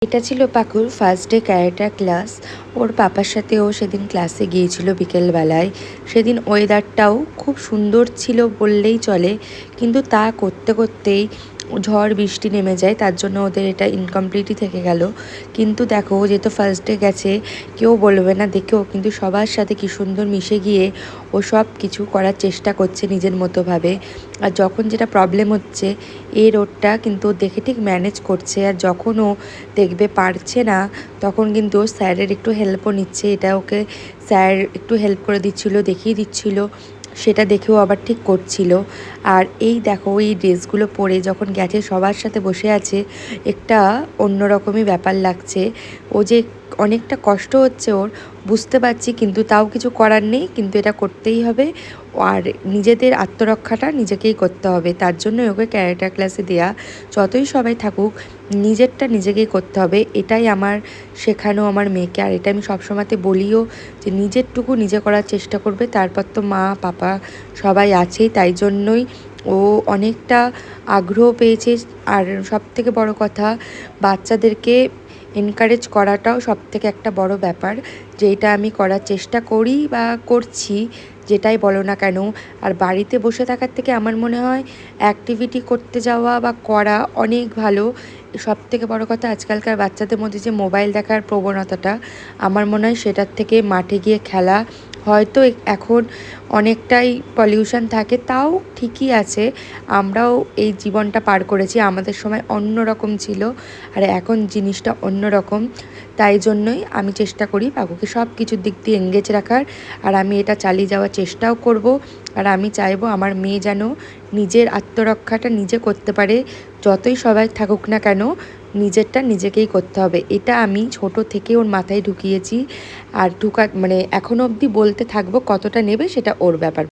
এটা ছিল Pakur first day ক্যারেটা class. ওর পাপার সাথে ও সেদিন ক্লাসে গিয়েছিল বিকেলবেলায়। সেদিন ওয়েদারটাও খুব সুন্দর ছিল বললেই চলে, কিন্তু তা করতে করতেই ঝড় বৃষ্টি নেমে যায়, তার জন্য ওদের এটা ইনকমপ্লিটই থেকে গেল। কিন্তু দেখো, যেহেতু ফার্স্ট ডে গেছে, কেউ বলবে না দেখেও কিন্তু সবার সাথে কি সুন্দর মিশে গিয়ে ও সব কিছু করার চেষ্টা করছে নিজের মতোভাবে। আর যখন যেটা প্রবলেম হচ্ছে, এই রোডটা কিন্তু দেখে ঠিক ম্যানেজ করছে। আর যখন ও দেখবে পারছে না, তখন কিন্তু স্যারের একটু হেল্পও নিচ্ছে। এটা ওকে স্যার একটু হেল্প করে দিচ্ছিল, দেখিয়ে দিচ্ছিল, সেটা দেখেও আবার ঠিক করছিল। আর এই দেখো, এই ড্রেসগুলো পরে যখন গেছে সবার সাথে বসে আছে, একটা অন্যরকমই ব্যাপার লাগছে। ও যে অনেকটা কষ্ট হচ্ছে ওর, বুঝতে পারছি, কিন্তু তাও কিছু করার নেই, কিন্তু এটা করতেই হবে। আর নিজেদের আত্মরক্ষাটা নিজেকেই করতে হবে, তার জন্য ওকে ক্যারেটা ক্লাসে দেয়া। যতই সবাই থাকুক, নিজেরটা নিজেকেই করতে হবে, এটাই আমার শেখানো আমার মেয়েকে। আর এটা আমি সবসময়তে বলিও যে নিজেরটুকু নিজে করার চেষ্টা করবে, তারপর তো মা পাপা সবাই আছেই। তাই জন্যই ও অনেকটা আগ্রহ পেয়েছে। আর সবথেকে বড় কথা, বাচ্চাদেরকে এনকারেজ করাটাও সবথেকে একটা বড় ব্যাপার, যেটা আমি করার চেষ্টা করি বা করছি, যেটাই বলো না কেন। আর বাড়িতে বসে থাকার থেকে আমার মনে হয় অ্যাক্টিভিটি করতে যাওয়া বা করা অনেক ভালো। সবথেকে বড় কথা, আজকালকার বাচ্চাদের মধ্যে যে মোবাইল দেখার প্রবণতাটা, আমার মনে হয় সেটার থেকে মাঠে গিয়ে খেলা। হয়তো এখন অনেকটাই পলিউশন থাকে, তাও ঠিকই আছে। আমরাও এই জীবনটা পার করেছি, আমাদের সময় অন্য রকম ছিল, আর এখন জিনিসটা অন্য রকম। তাই জন্যই আমি চেষ্টা করি পাকুকে সব কিছুর দিক দিয়ে এঙ্গেজ রাখার। আর আমি এটা চালিয়ে যাওয়ার চেষ্টাও করব। আর আমি চাইবো আমার মেয়ে যেন নিজের আত্মরক্ষাটা নিজে করতে পারে। যতই সবাই থাকুক না কেন, নিজেরটা নিজেকেই করতে হবে, এটা আমি ছোট থেকে ওর মাথায় ঢুকিয়েছি। আর মানে এখনও অবধি বলতে থাকবো, কতটা নেবে সেটা ওর ব্যাপার।